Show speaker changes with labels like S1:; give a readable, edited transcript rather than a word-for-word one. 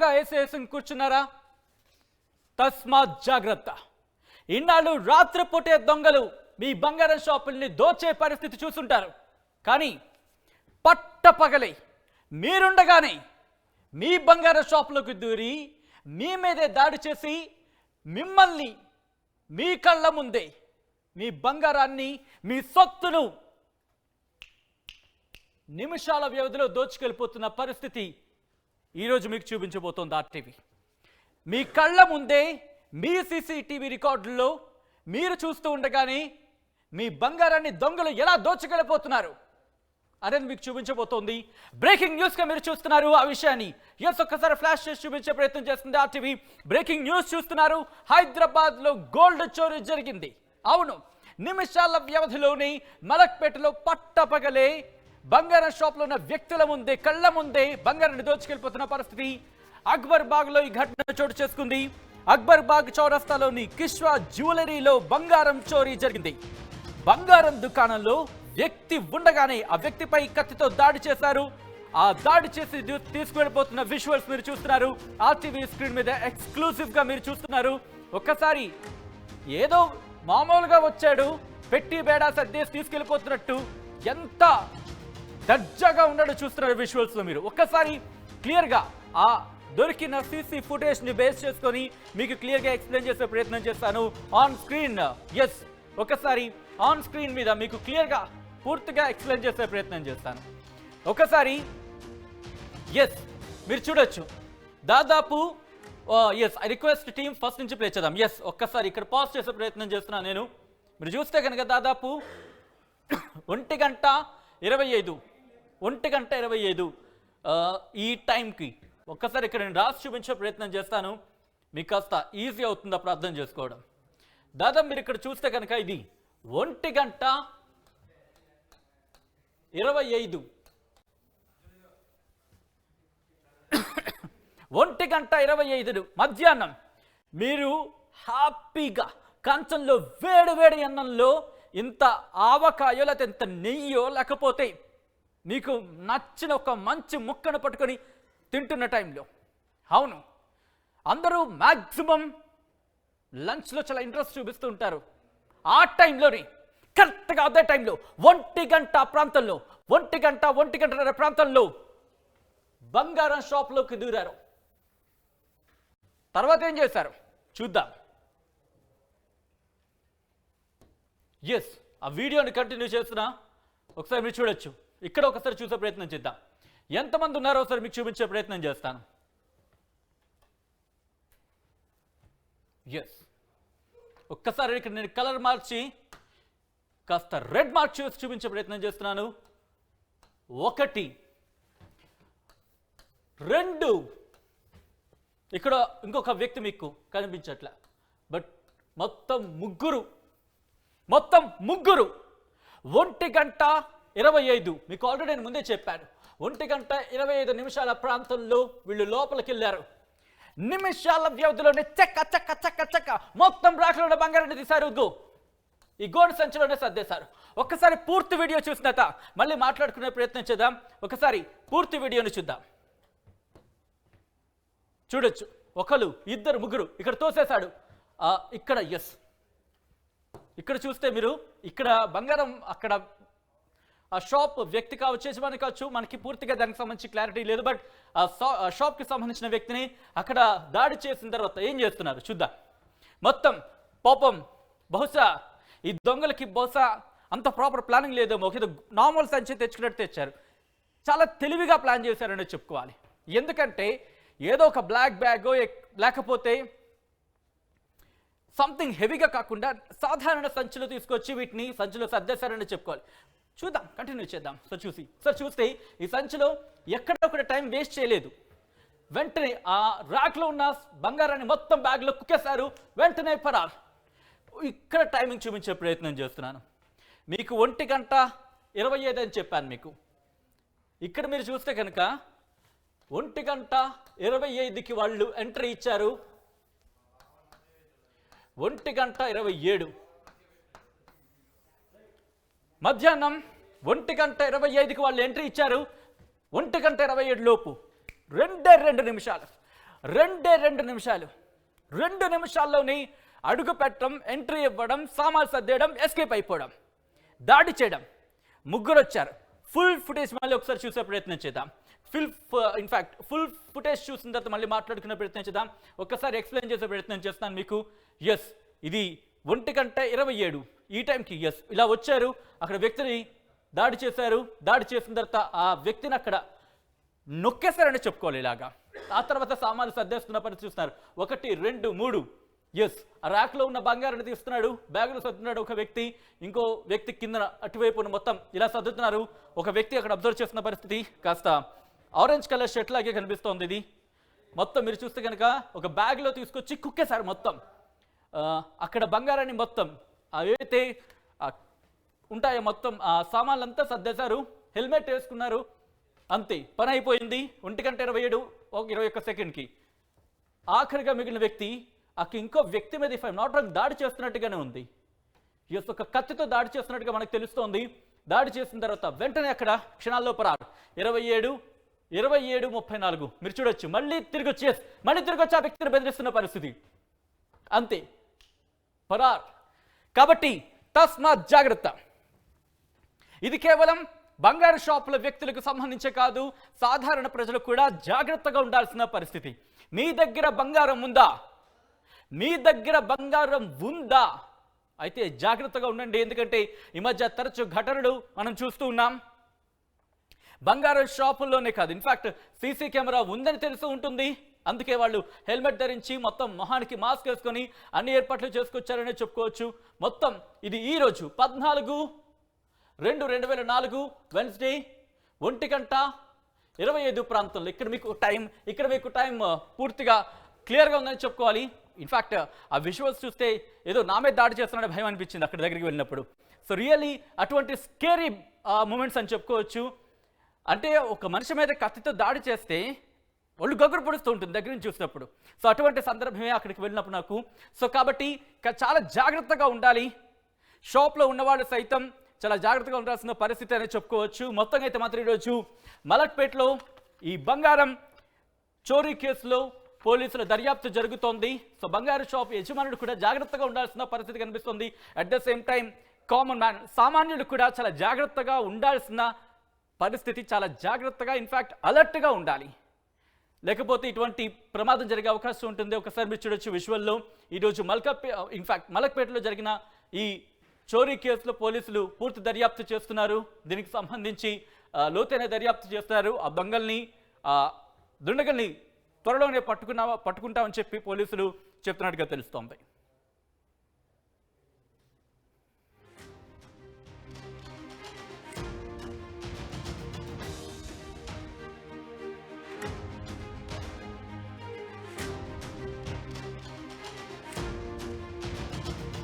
S1: కంఫర్టబుల్గా వేసేసి కూర్చున్నారా? తస్మాత్ జాగ్రత్త. ఇన్నాళ్ళు రాత్రిపూటే దొంగలు మీ బంగారం షాపుల్ని దోచే పరిస్థితి చూస్తుంటారు. కానీ పట్టపగలై మీరుండగానే మీ బంగారం షాపులోకి దూరి మీ మీదే దాడి చేసి మిమ్మల్ని మీ కళ్ళ ముందే మీ బంగారాన్ని మీ సొత్తును నిమిషాల వ్యవధిలో దోచుకెళ్ళిపోతున్న పరిస్థితి ఈరోజు మీకు చూపించబోతోంది ఆర్టీవీ. మీ కళ్ళ ముందే మీ సీసీటీవీ రికార్డుల్లో మీరు చూస్తూ ఉండగానే మీ బంగారాన్ని దొంగలు ఎలా దోచుకెళ్ళిపోతున్నారు అనేది మీకు చూపించబోతోంది. బ్రేకింగ్ న్యూస్గా మీరు చూస్తున్నారు ఆ విషయాన్ని. ఒక్కసారి ఫ్లాష్ చేసి చూపించే ప్రయత్నం చేస్తుంది ఆర్టీవీ. బ్రేకింగ్ న్యూస్ చూస్తున్నారు. హైదరాబాద్లో గోల్డ్ చోరీ జరిగింది. అవును, నిమిషాల వ్యవధిలోనే మలక్పేటలో పట్టపగలే బంగారం షాప్లో ఉన్న వ్యక్తుల ముందే కళ్ళ ముందే బంగారాన్ని దోచుకెళ్ళిపోతున్న పరిస్థితి అక్బర్ బాగ్లో ఈ ఘటన చోటు చేసుకుంది. అక్బర్ బాగ్ చౌరస్తాలోని కిష్వా జ్యువెలరీలో బంగారం చోరీ జరిగింది. బంగారం దుకాణంలో వ్యక్తి ఉండగానే ఆ వ్యక్తిపై కత్తితో దాడి చేశారు. ఆ దాడి చేసి తీసుకువెళ్ళిపోతున్న విజువల్స్ మీరు చూస్తున్నారు. ఆర్టీవీ స్క్రీన్ మీద ఎక్స్క్లూసివ్ గా మీరు చూస్తున్నారు. ఒక్కసారి ఏదో మామూలుగా వచ్చాడు, పెట్టి బేడా సర్దేసి తీసుకెళ్ళిపోతున్నట్టు ఎంత దర్జాగా ఉన్నాడో చూస్తున్నారు విజువల్స్ లో మీరు. ఒక్కసారి క్లియర్ గా ఆ దొరికిన సీసీ ఫుటేజ్ ని బేస్ చేసుకొని మీకు క్లియర్ గా ఎక్స్ప్లెయిన్ చేసే ప్రయత్నం చేస్తాను ఆన్ స్క్రీన్. ఎస్, ఒకసారి ఆన్ స్క్రీన్ మీద మీకు క్లియర్ గా పూర్తిగా ఎక్స్ప్లెయిన్ చేసే ప్రయత్నం చేస్తాను. ఒకసారి ఎస్ మీరు చూడొచ్చు. దాదాపు yes I request team first నుంచి ప్లే చేద్దాం. ఎస్, ఒక్కసారి ఇక్కడ పాజ్ చేసే ప్రయత్నం చేస్తున్నాను నేను. మీరు చూస్తే కనుక దాదాపు 1:25 ఈ టైంకి ఒక్కసారి ఇక్కడ నేను రాసి చూపించే ప్రయత్నం చేస్తాను. మీకు కాస్త ఈజీ అవుతుంది అప్పుడు అర్థం చేసుకోవడం. దాదాపు మీరు ఇక్కడ చూస్తే కనుక ఇది 1:25 మధ్యాహ్నం మీరు హ్యాపీగా కంచంలో వేడి వేడి అన్నంలో ఇంత ఆవకాయో లేకపోతే ఇంత నెయ్యో లేకపోతే మీకు నచ్చిన ఒక మంచి ముక్కను పట్టుకొని తింటున్న టైంలో, అవును అందరూ మ్యాక్సిమం లంచ్లో చాలా ఇంట్రెస్ట్ చూపిస్తూ ఉంటారు. ఆ టైంలోనే కరెక్ట్గా అదే టైంలో 1 ప్రాంతంలో 1:30 ప్రాంతంలో బంగారం షాప్లోకి దూరారు. తర్వాత ఏం చేశారు చూద్దాం. ఎస్, ఆ వీడియోని కంటిన్యూ చేస్తున్నా. ఒకసారి మీరు చూడొచ్చు. ఇక్కడ ఒకసారి చూసే ప్రయత్నం చేద్దాం. ఎంతమంది ఉన్నారో ఒకసారి మీకు చూపించే ప్రయత్నం చేస్తాను. ఎస్, ఒక్కసారి ఇక్కడ నేను కలర్ మార్చి కాస్త రెడ్ మార్క్ చేసి చూపించే ప్రయత్నం చేస్తున్నాను. 1, 2 ఇక్కడ ఇంకొక వ్యక్తి మీకు కనిపించట్లే, బట్ మొత్తం ముగ్గురు 1:25 మీకు ఆల్రెడీ నేను ముందే చెప్పాను. 1:25 ప్రాంతంలో వీళ్ళు లోపలికి వెళ్ళారు. నిమిషాల వ్యవధిలోనే చెక్క మొత్తం రాకలో ఉన్న బంగారాన్ని తీశారు. ఈ గోల్డ్ సంచిలోనే సర్దేశారు. ఒక్కసారి పూర్తి వీడియో చూసినాక మళ్ళీ మాట్లాడుకునే ప్రయత్నం చేద్దాం. ఒకసారి పూర్తి వీడియోని చూద్దాం. చూడొచ్చు, 1, 2, 3 ఇక్కడ తోసేశాడు. ఇక్కడ ఎస్, ఇక్కడ చూస్తే మీరు ఇక్కడ బంగారం అక్కడ ఆ షాప్ వ్యక్తి కావచ్చు, యజమాని కావచ్చు, మనకి పూర్తిగా దానికి సంబంధించి క్లారిటీ లేదు. బట్ ఆ షాప్కి సంబంధించిన వ్యక్తిని అక్కడ దాడి చేసిన తర్వాత ఏం చేస్తున్నారు చూద్దాం. మొత్తం పాపం బహుశా ఈ దొంగలకి అంత ప్రాపర్ ప్లానింగ్ లేదేమో, ఒక నార్మల్ సంచి తెచ్చుకున్నట్టు తెచ్చారు. చాలా తెలివిగా ప్లాన్ చేశారని చెప్పుకోవాలి. ఎందుకంటే ఏదో ఒక బ్లాక్ బ్యాగో లేకపోతే సంథింగ్ హెవీగా కాకుండా సాధారణ సంచిలో తీసుకొచ్చి వీటిని సంచిలో సర్దేశారని చెప్పుకోవాలి. చూద్దాం, కంటిన్యూ చేద్దాం. చూస్తే ఈ సంచిలో ఎక్కడొక్కడ టైం వేస్ట్ చేయలేదు. వెంటనే ఆ ర్యాక్లో ఉన్న బంగారాన్ని మొత్తం బ్యాగ్లో కుక్కేశారు. వెంటనే పరారు. ఇక్కడ టైమింగ్ చూపించే ప్రయత్నం చేస్తున్నాను. మీకు 1:25 అని చెప్పాను మీకు. ఇక్కడ మీరు చూస్తే కనుక 1:25కి వాళ్ళు ఎంట్రీ ఇచ్చారు. 1:27 మధ్యాహ్నం 1:25కి వాళ్ళు ఎంట్రీ ఇచ్చారు. 1:27 లోపు 2 నిమిషాలు రెండు నిమిషాలు 2 నిమిషాల్లోనే అడుగు పెట్టడం, ఎంట్రీ ఇవ్వడం, సామాన్లు సర్దేయడం, ఎస్కేప్ అయిపోవడం, దాడి చేయడం. ముగ్గురు వచ్చారు. ఫుల్ ఫుటేజ్ మళ్ళీ ఒకసారి చూసే ప్రయత్నం చేద్దాం. ఫుల్ ఫుటేజ్ చూసిన తర్వాత మళ్ళీ మాట్లాడుకునే ప్రయత్నం చేద్దాం. ఒక్కసారి ఎక్స్ప్లెయిన్ చేసే ప్రయత్నం చేస్తాను మీకు. ఎస్, ఇది 1:27 ఈ టైంకి ఇలా వచ్చారు. అక్కడ వ్యక్తిని దాడి చేశారు. దాడి చేసిన తర్వాత ఆ వ్యక్తిని అక్కడ నొక్కేశారని చెప్పుకోవాలి. ఇలాగా ఆ తర్వాత సామాన్లు సర్దేస్తున్న పరిస్థితి చూస్తున్నారు. 1, 2, 3. ఆ ర్యాక్లో ఉన్న బంగారాన్ని తీస్తున్నాడు, బ్యాగులో సర్దుతున్నాడు ఒక వ్యక్తి. ఇంకో వ్యక్తి కింద అటువైపున మొత్తం ఇలా సర్దుతున్నారు. ఒక వ్యక్తి అక్కడ అబ్జర్వ్ చేస్తున్న పరిస్థితి. కాస్త ఆరెంజ్ కలర్ షర్ట్ లాగే కనిపిస్తోంది. ఇది మొత్తం మీరు చూస్తే కనుక ఒక బ్యాగ్లో తీసుకొచ్చి కుక్కేశారు మొత్తం. అక్కడ బంగారాన్ని మొత్తం ఏవైతే ఉంటాయో మొత్తం ఆ సామాన్లంతా సర్దేశారు. హెల్మెట్ వేసుకున్నారు. అంతే, పని అయిపోయింది. 1:27 21 సెకండ్కి ఆఖరిగా మిగిలిన వ్యక్తి ఇంకో వ్యక్తి మీద ఇఫ్ ఐఎమ్ నాట్ రాంగ్ దాడి చేస్తున్నట్టుగానే ఉంది. ఒక కత్తితో దాడి చేస్తున్నట్టుగా మనకు తెలుస్తోంది. దాడి చేసిన తర్వాత వెంటనే అక్కడ క్షణాల్లో పరారు. 27:34 మీరు చూడొచ్చు. మళ్ళీ తిరిగి వచ్చి ఆ వ్యక్తిని బెదిరిస్తున్న పరిస్థితి. అంతే, పరార్. కాబట్టి తస్మాత్ జాగ్రత్త. ఇది కేవలం బంగారు షాపుల వ్యక్తులకు సంబంధించే కాదు, సాధారణ ప్రజలు కూడా జాగ్రత్తగా ఉండాల్సిన పరిస్థితి. మీ దగ్గర బంగారం ఉందా? అయితే జాగ్రత్తగా ఉండండి. ఎందుకంటే ఈ మధ్య తరచు ఘటనలు మనం చూస్తూ ఉన్నాం. బంగారం షాపుల్లోనే కాదు, ఇన్ఫాక్ట్ సీసీ కెమెరా ఉందని తెలిసి ఉంటుంది. అందుకే వాళ్ళు హెల్మెట్ ధరించి మొత్తం మొహానికి మాస్క్ వేసుకొని అన్ని ఏర్పాట్లు చేసుకొచ్చారనే చెప్పుకోవచ్చు. మొత్తం ఇది ఈరోజు 14/2/2004 వెన్స్డే 1:25 ప్రాంతంలో ఇక్కడ మీకు టైం పూర్తిగా క్లియర్గా ఉందని చెప్పుకోవాలి. ఇన్ఫాక్ట్ ఆ విజువల్స్ చూస్తే ఏదో నా మీద దాడి చేస్తున్నాడని భయం అనిపించింది అక్కడ దగ్గరికి వెళ్ళినప్పుడు. సో రియల్లీ అటువంటి స్కేరీ మూమెంట్స్ అని చెప్పుకోవచ్చు. అంటే ఒక మనిషి మీద కత్తితో దాడి చేస్తే ఒళ్ళు గగురు పొడుస్తూ ఉంటుంది దగ్గర నుంచి చూసినప్పుడు. సో అటువంటి సందర్భమే అక్కడికి వెళ్ళినప్పుడు నాకు. సో కాబట్టి చాలా జాగ్రత్తగా ఉండాలి. షాప్లో ఉన్నవాళ్ళు సైతం చాలా జాగ్రత్తగా ఉండాల్సిన పరిస్థితి అనేది చెప్పుకోవచ్చు. మొత్తంగా అయితే మాత్రం ఈరోజు మలక్పేటలో ఈ బంగారం చోరీ కేసులో పోలీసుల దర్యాప్తు జరుగుతోంది. సో బంగారు షాప్ యజమానుడు కూడా జాగ్రత్తగా ఉండాల్సిన పరిస్థితి కనిపిస్తుంది. At the same time common man, సామాన్యుడు కూడా చాలా జాగ్రత్తగా ఉండాల్సిన పరిస్థితి. చాలా జాగ్రత్తగా ఇన్ఫాక్ట్ అలర్ట్గా ఉండాలి, లేకపోతే ఇటువంటి ప్రమాదం జరిగే అవకాశం ఉంటుంది. ఒకసారి మీరు చూడొచ్చు విజువల్లో. ఈరోజు మలక్పేటలో జరిగిన ఈ చోరీ కేసులో పోలీసులు పూర్తి దర్యాప్తు చేస్తున్నారు. దీనికి సంబంధించి లోతైన దర్యాప్తు చేస్తున్నారు. ఆ దుండగల్ని త్వరలోనే పట్టుకుంటామని చెప్పి పోలీసులు చెప్తున్నట్టుగా తెలుస్తోంది.